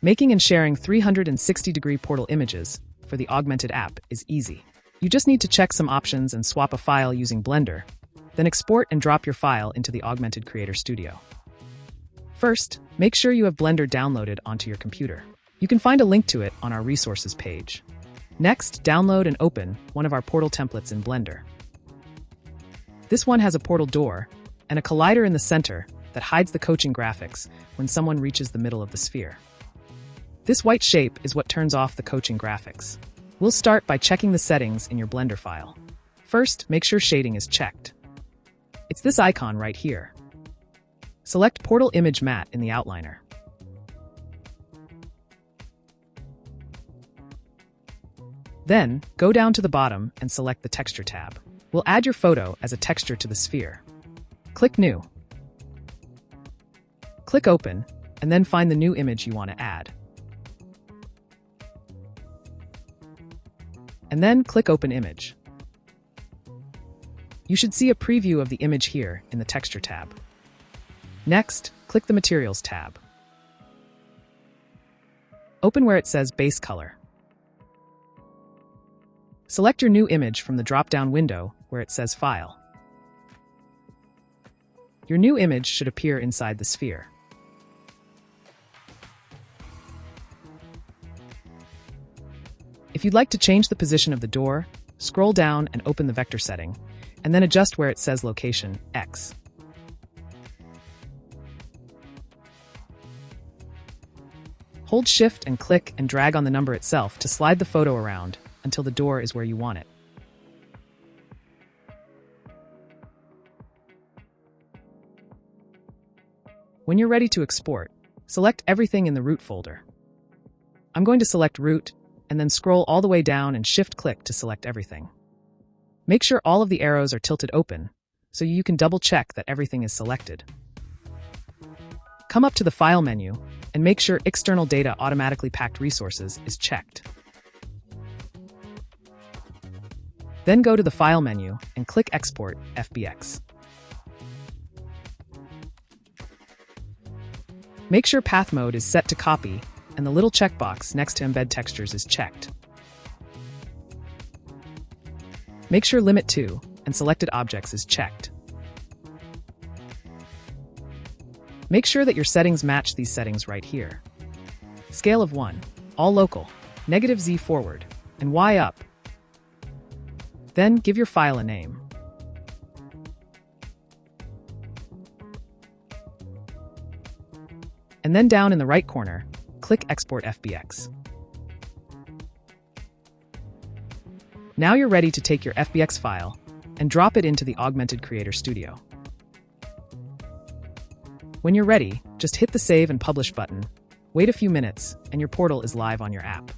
Making and sharing 360-degree portal images for the Augmented app is easy. You just need to check some options and swap a file using Blender, then export and drop your file into the Augmented Creator Studio. First, make sure you have Blender downloaded onto your computer. You can find a link to it on our resources page. Next, download and open one of our portal templates in Blender. This one has a portal door and a collider in the center that hides the coaching graphics when someone reaches the middle of the sphere. This white shape is what turns off the coaching graphics. We'll start by checking the settings in your Blender file. First, make sure shading is checked. It's this icon right here. Select Portal Image Matte in the outliner. Then, go down to the bottom and select the Texture tab. We'll add your photo as a texture to the sphere. Click New. Click Open, and then find the new image you want to add. And then click Open Image. You should see a preview of the image here in the Texture tab. Next, click the Materials tab. Open where it says Base Color. Select your new image from the drop-down window where it says File. Your new image should appear inside the sphere. If you'd like to change the position of the door, scroll down and open the vector setting, and then adjust where it says Location X. Hold Shift and click and drag on the number itself to slide the photo around until the door is where you want it. When you're ready to export, select everything in the Root folder. I'm going to select Root, and then scroll all the way down and Shift-click to select everything. Make sure all of the arrows are tilted open, so you can double-check that everything is selected. Come up to the File menu, and make sure External Data Automatically Packed Resources is checked. Then go to the File menu and click Export FBX. Make sure Path Mode is set to Copy, and the little checkbox next to Embed Textures is checked. Make sure Limit to and Selected Objects is checked. Make sure that your settings match these settings right here. Scale of 1, all local, -Z forward, and Y up. Then give your file a name. And then down in the right corner, click Export FBX. Now you're ready to take your FBX file and drop it into the Augmented Creator Studio. When you're ready, just hit the Save and Publish button, wait a few minutes, and your portal is live on your app.